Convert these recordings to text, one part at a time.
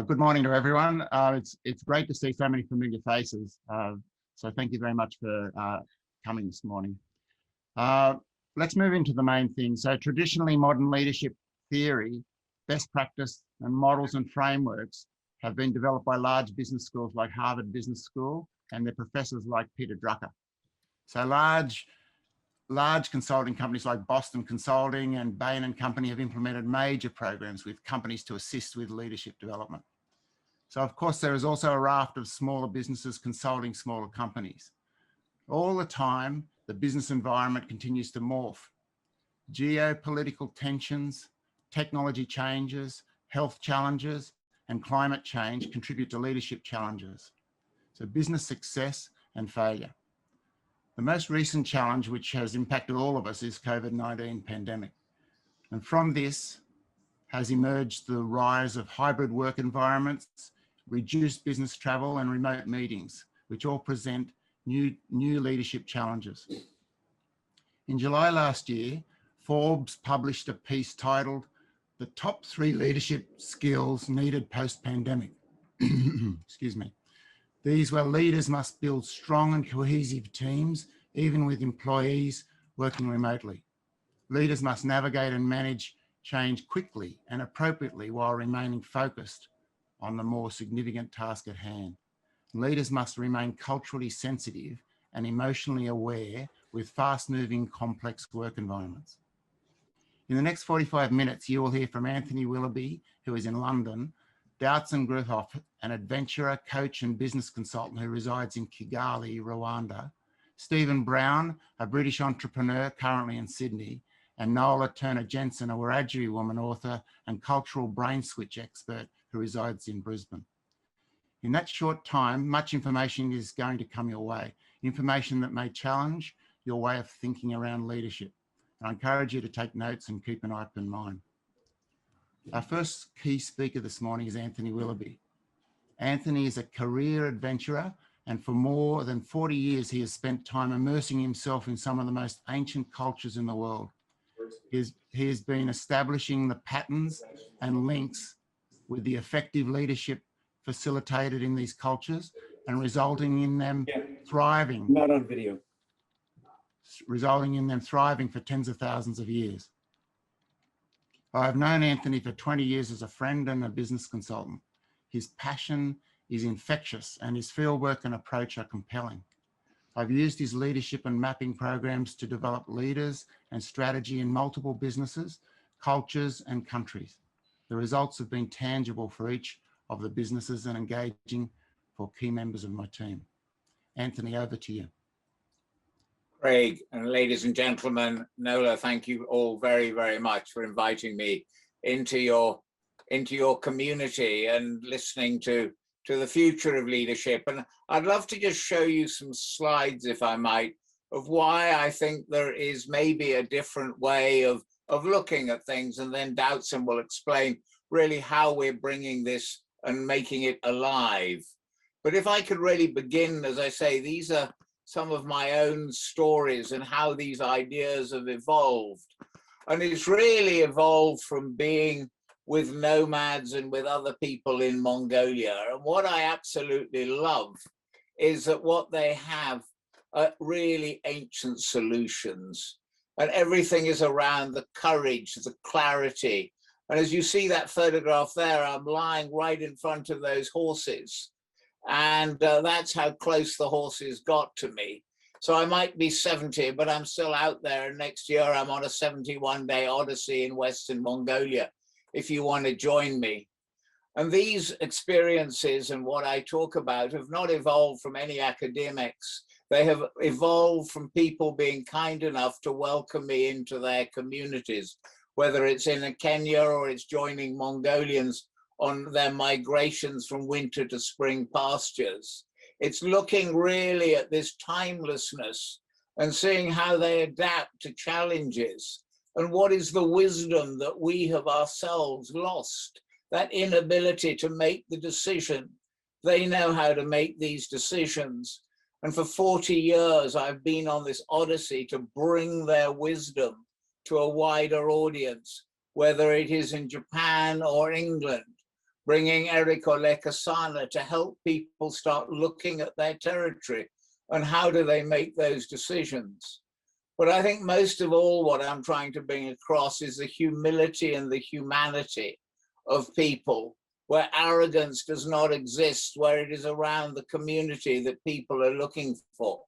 Good morning to everyone. It's great to see so many familiar faces. So thank you very much for coming this morning. Let's move into the main thing. So traditionally, modern leadership theory, best practice, and models and frameworks have been developed by large business schools like Harvard Business School and their professors like Peter Drucker. So large consulting companies like Boston Consulting and Bain & Company have implemented major programs with companies to assist with leadership development. So of course, there is also a raft of smaller businesses consulting smaller companies. All the time, the business environment continues to morph. Geopolitical tensions, technology changes, health challenges, and climate change contribute to leadership challenges. So business success and failure. The most recent challenge, which has impacted all of us, is COVID-19 pandemic. And from this has emerged the rise of hybrid work environments, reduced business travel and remote meetings, which all present new leadership challenges. In July last year, Forbes published a piece titled, "The Top 3 Leadership Skills Needed Post-Pandemic." Excuse me. These were leaders must build strong and cohesive teams, even with employees working remotely. Leaders must navigate and manage change quickly and appropriately while remaining focused on the more significant task at hand. Leaders must remain culturally sensitive and emotionally aware with fast-moving, complex work environments. In the next 45 minutes, you will hear from Anthony Willoughby, who is in London, Doutzen Griffhoff, an adventurer, coach and business consultant who resides in Kigali, Rwanda, Stephen Brown, a British entrepreneur currently in Sydney, and Nola Turner-Jensen, a Wiradjuri woman author and cultural brain switch expert who resides in Brisbane. In that short time, much information is going to come your way, information that may challenge your way of thinking around leadership. I encourage you to take notes and keep an open mind. Our first key speaker this morning is Anthony Willoughby. Anthony is a career adventurer, and for more than 40 years, he has spent time immersing himself in some of the most ancient cultures in the world. He has been establishing the patterns and links with the effective leadership facilitated in these cultures and resulting in them thriving. Not on video. Resulting in them thriving for tens of thousands of years. I've known Anthony for 20 years as a friend and a business consultant. His passion is infectious and his fieldwork and approach are compelling. I've used his leadership and mapping programs to develop leaders and strategy in multiple businesses, cultures and countries. The results have been tangible for each of the businesses and engaging for key members of my team. Anthony, over to you. Craig, and ladies and gentlemen, Nola, thank you all very, very much for inviting me into your community and listening to the future of leadership. And I'd love to just show you some slides, if I might, of why I think there is maybe a different way of looking at things, and then Doutzen will explain really how we're bringing this and making it alive. But if I could really begin, as I say, these are some of my own stories and how these ideas have evolved. And it's really evolved from being with nomads and with other people in Mongolia. And what I absolutely love is that what they have are really ancient solutions. And everything is around the courage, the clarity. And as you see that photograph there, I'm lying right in front of those horses. And that's how close the horses got to me. So I might be 70, but I'm still out there. And next year I'm on a 71-day odyssey in Western Mongolia, if you want to join me. And these experiences and what I talk about have not evolved from any academics. They have evolved from people being kind enough to welcome me into their communities, whether it's in Kenya or it's joining Mongolians on their migrations from winter to spring pastures. It's looking really at this timelessness and seeing how they adapt to challenges and what is the wisdom that we have ourselves lost, that inability to make the decision. They know how to make these decisions. And for 40 years, I've been on this odyssey to bring their wisdom to a wider audience, whether it is in Japan or England, bringing Eriko Lekasana to help people start looking at their territory and how do they make those decisions. But I think most of all, what I'm trying to bring across is the humility and the humanity of people, where arrogance does not exist, where it is around the community that people are looking for.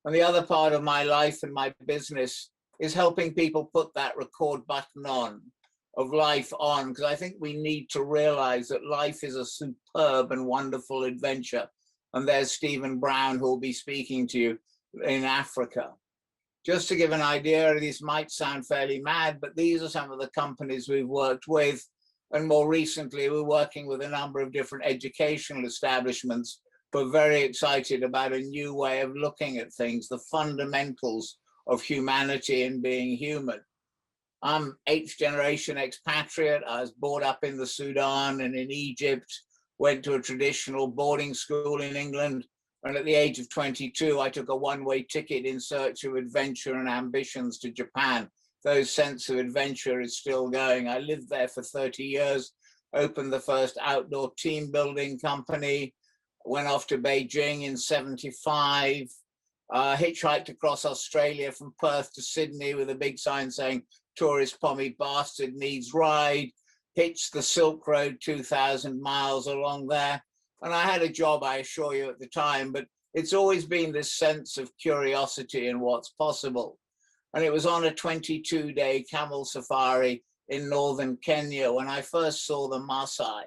And the other part of my life and my business is helping people put that record button on, of life on, because I think we need to realize that life is a superb and wonderful adventure. And there's Stephen Brown, who will be speaking to you in Africa. Just to give an idea, these might sound fairly mad, but these are some of the companies we've worked with. And more recently, we're working with a number of different educational establishments. We're very excited about a new way of looking at things, the fundamentals of humanity and being human. I'm 8th generation expatriate. I was brought up in the Sudan and in Egypt, went to a traditional boarding school in England. And at the age of 22, I took a one-way ticket in search of adventure and ambitions to Japan. Those sense of adventure is still going. I lived there for 30 years, opened the first outdoor team building company, went off to Beijing in 75, hitchhiked across Australia from Perth to Sydney with a big sign saying, "Tourist pommy bastard needs ride," hitched the Silk Road 2,000 miles along there. And I had a job, I assure you, at the time, but it's always been this sense of curiosity in what's possible. And it was on a 22-day camel safari in northern Kenya when I first saw the Maasai.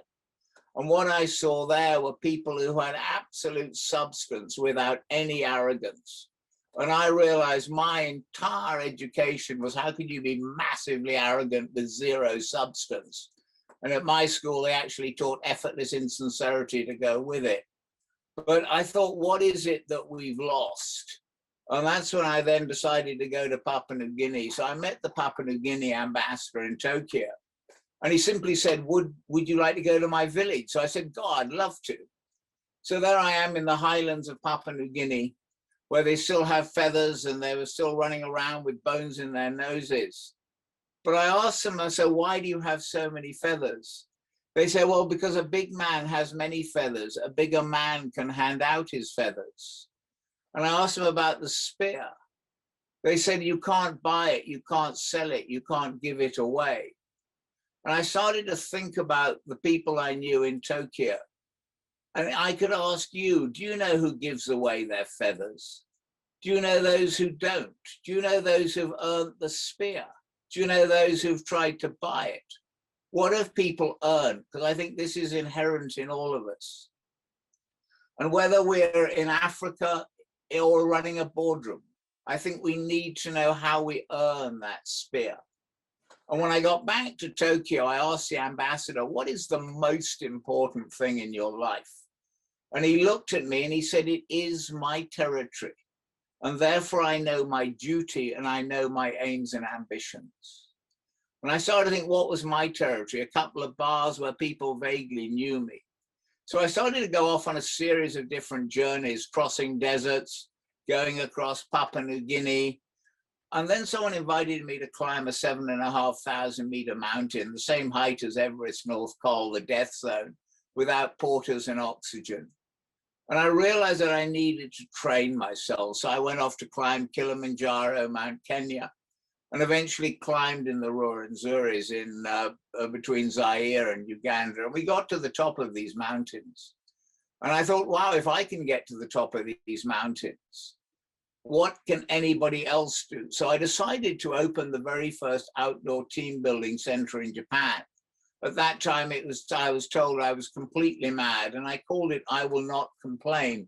And what I saw there were people who had absolute substance without any arrogance. And I realized my entire education was, how could you be massively arrogant with zero substance? And at my school, they actually taught effortless insincerity to go with it. But I thought, what is it that we've lost? And that's when I then decided to go to Papua New Guinea. So I met the Papua New Guinea ambassador in Tokyo. And he simply said, would you like to go to my village? So I said, God, I'd love to. So there I am in the highlands of Papua New Guinea, where they still have feathers and they were still running around with bones in their noses. But I asked them, I said, why do you have so many feathers? They say, well, because a big man has many feathers. A bigger man can hand out his feathers. And I asked them about the spear. They said, you can't buy it, you can't sell it, you can't give it away. And I started to think about the people I knew in Tokyo. And I could ask you, do you know who gives away their feathers? Do you know those who don't? Do you know those who've earned the spear? Do you know those who've tried to buy it? What have people earned? Because I think this is inherent in all of us. And whether we're in Africa or running a boardroom, I think we need to know how we earn that spear. And when I got back to Tokyo, I asked the ambassador, what is the most important thing in your life? And he looked at me and he said, it is my territory. And therefore I know my duty and I know my aims and ambitions. And I started to think, what was my territory? A couple of bars where people vaguely knew me. So I started to go off on a series of different journeys, crossing deserts, going across Papua New Guinea. And then someone invited me to climb a 7,500 meter mountain, the same height as Everest North Col, the death zone, without porters and oxygen. And I realized that I needed to train myself. So I went off to climb Kilimanjaro, Mount Kenya, and eventually climbed in the Ruwenzori in between Zaire and Uganda. And we got to the top of these mountains. And I thought, wow, if I can get to the top of these mountains, what can anybody else do? So I decided to open the very first outdoor team building center in Japan. At that time, I was told I was completely mad, and I called it I Will Not Complain,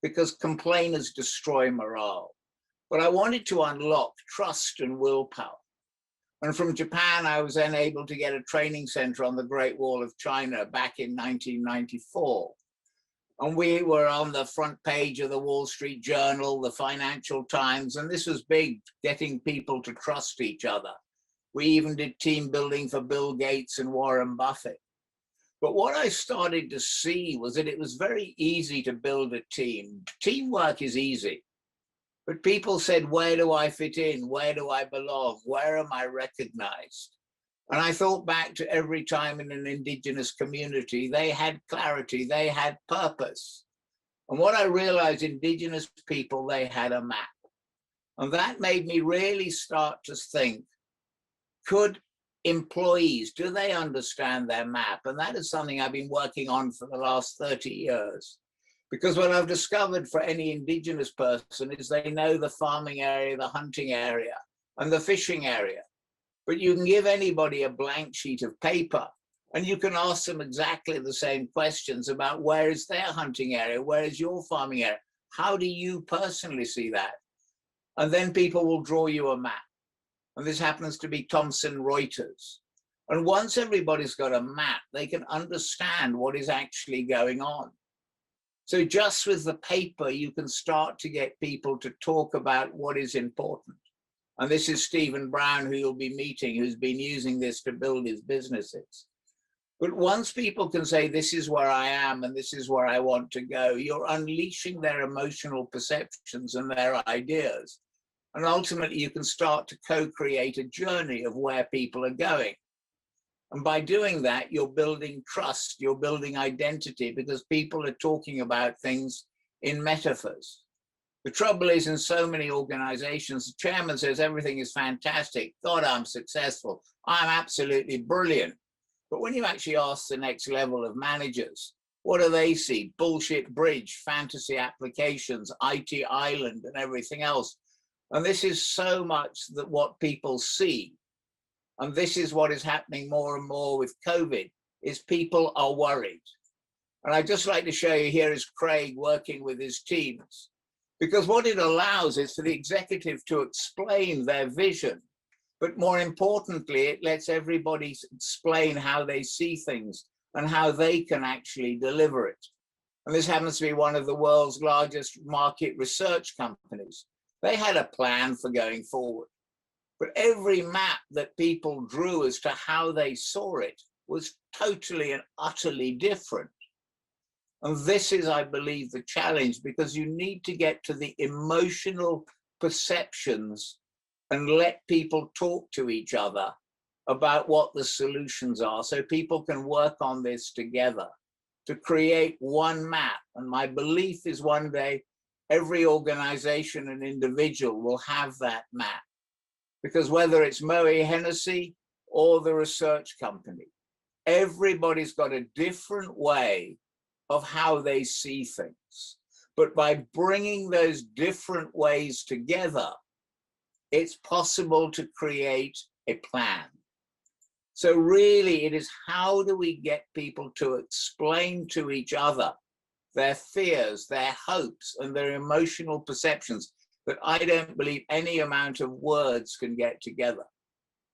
because complainers destroy morale. But I wanted to unlock trust and willpower. And from Japan, I was then able to get a training center on the Great Wall of China back in 1994. And we were on the front page of the Wall Street Journal, the Financial Times, and this was big, getting people to trust each other. We even did team building for Bill Gates and Warren Buffett. But what I started to see was that it was very easy to build a team. Teamwork is easy. But people said, where do I fit in? Where do I belong? Where am I recognized? And I thought back to every time in an indigenous community, they had clarity, they had purpose. And what I realized, indigenous people, they had a map. And that made me really start to think, could employees, do they understand their map? And that is something I've been working on for the last 30 years. Because what I've discovered for any indigenous person is they know the farming area, the hunting area, and the fishing area. But you can give anybody a blank sheet of paper and you can ask them exactly the same questions about where is their hunting area, where is your farming area? How do you personally see that? And then people will draw you a map. And this happens to be Thomson Reuters. And once everybody's got a map, they can understand what is actually going on. So just with the paper, you can start to get people to talk about what is important. And this is Stephen Brown, who you'll be meeting, who's been using this to build his businesses. But once people can say, this is where I am and this is where I want to go, you're unleashing their emotional perceptions and their ideas. And ultimately, you can start to co-create a journey of where people are going. And by doing that, you're building trust, you're building identity, because people are talking about things in metaphors. The trouble is, in so many organizations, the chairman says everything is fantastic. God, I'm successful. I'm absolutely brilliant. But when you actually ask the next level of managers, what do they see? Bullshit bridge, fantasy applications, IT island, and everything else. And this is so much that what people see. And this is what is happening more and more with COVID, is people are worried. And I'd just like to show you, here is Craig working with his teams. Because what it allows is for the executive to explain their vision. But more importantly, it lets everybody explain how they see things and how they can actually deliver it. And this happens to be one of the world's largest market research companies. They had a plan for going forward. But every map that people drew as to how they saw it was totally and utterly different. And this is, I believe, the challenge, because you need to get to the emotional perceptions and let people talk to each other about what the solutions are, so people can work on this together to create one map. And my belief is one day, every organization and individual will have that map. Because whether it's Moët Hennessy or the research company, everybody's got a different way of how they see things. But by bringing those different ways together, it's possible to create a plan. So really, it is, how do we get people to explain to each other their fears, their hopes, and their emotional perceptions that I don't believe any amount of words can get together.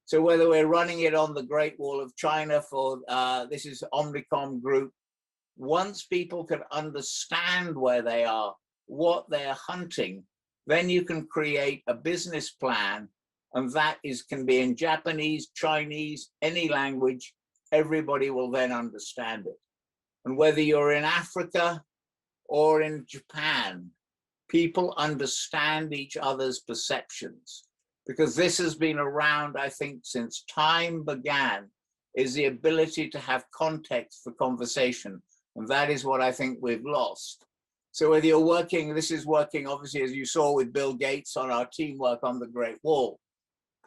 So whether we're running it on the Great Wall of China for, this is Omnicom Group, once people can understand where they are, what they're hunting, then you can create a business plan, and that can be in Japanese, Chinese, any language, everybody will then understand it. And whether you're in Africa or in Japan, people understand each other's perceptions, because this has been around, I think, since time began, is the ability to have context for conversation. And that is what I think we've lost. So whether you're working, this is working, obviously, as you saw with Bill Gates on our teamwork on the Great Wall.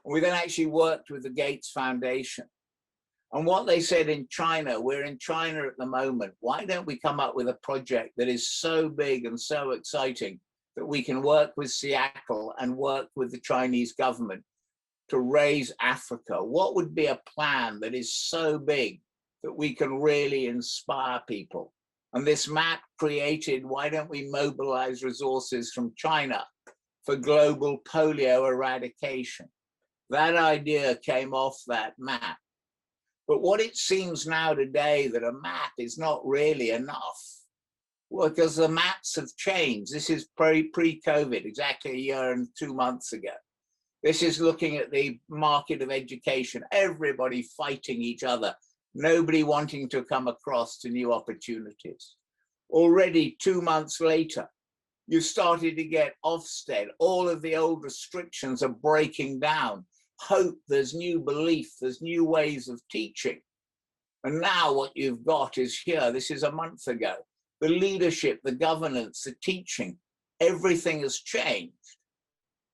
We then actually worked with the Gates Foundation. And what they said in China, we're in China at the moment, why don't we come up with a project that is so big and so exciting that we can work with Seattle and work with the Chinese government to raise Africa? What would be a plan that is so big that we can really inspire people? And this map created, why don't we mobilize resources from China for global polio eradication? That idea came off that map. But what it seems now today, that a map is not really enough, because the maps have changed. This is pre-COVID, exactly a year and 2 months ago. This is looking at the market of education, everybody fighting each other, nobody wanting to come across to new opportunities. Already 2 months later, you started to get Ofsted, all of the old restrictions are breaking down. hope, there's new belief, there's new ways of teaching. And now what you've got is here, this is a month ago, the leadership, the governance, the teaching, everything has changed.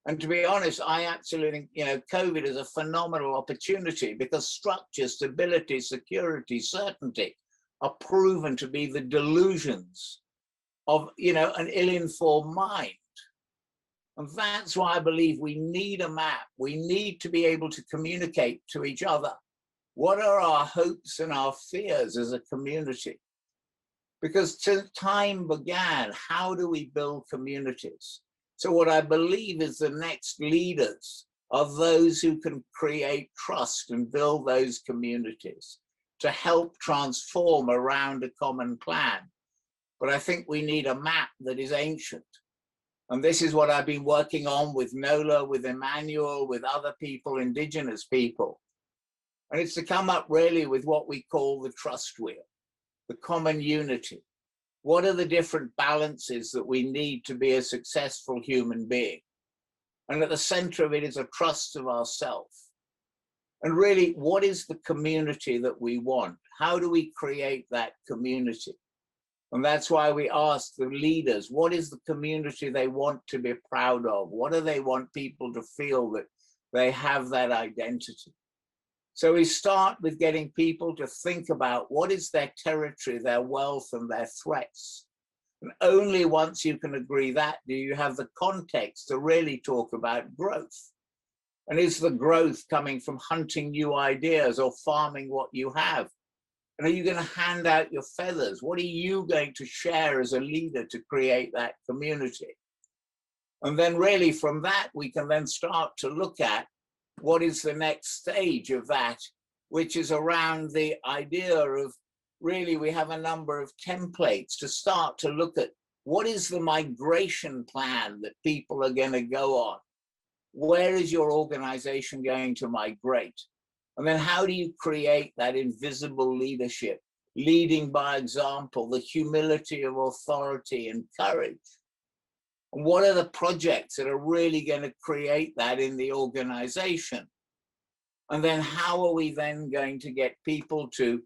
And to be honest, I absolutely think, COVID is a phenomenal opportunity because structure, stability, security, certainty are proven to be the delusions of, an ill-informed mind. And that's why I believe we need a map. We need to be able to communicate to each other. What are our hopes and our fears as a community? Because since time began, how do we build communities? So what I believe is the next leaders are those who can create trust and build those communities to help transform around a common plan. But I think we need a map that is ancient. And this is what I've been working on with Nola, with Emmanuel, with other people, indigenous people. And it's to come up really with what we call the trust wheel, the common unity. What are the different balances that we need to be a successful human being? And at the center of it is a trust of ourselves. And really, what is the community that we want? How do we create that community? And that's why we ask the leaders, what is the community they want to be proud of? What do they want people to feel that they have that identity? So we start with getting people to think about what is their territory, their wealth, and their threats. And only once you can agree that do you have the context to really talk about growth. And is the growth coming from hunting new ideas or farming what you have? And are you going to hand out your feathers? What are you going to share as a leader to create that community? And then really from that, we can then start to look at what is the next stage of that, which is around the idea of really we have a number of templates to start to look at what is the migration plan that people are going to go on? Where is your organization going to migrate? And then how do you create that invisible leadership, leading by example, the humility of authority and courage? And what are the projects that are really going to create that in the organization? And then how are we then going to get people to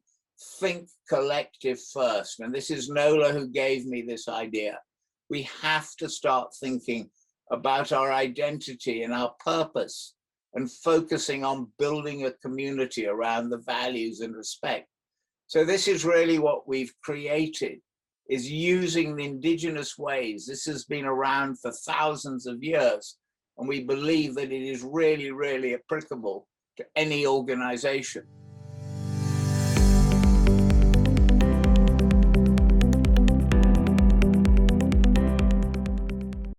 think collective first? And this is Nola who gave me this idea. We have to start thinking about our identity and our purpose and focusing on building a community around the values and respect. So this is really what we've created, is using the indigenous ways. This has been around for thousands of years, and we believe that it is really, really applicable to any organization.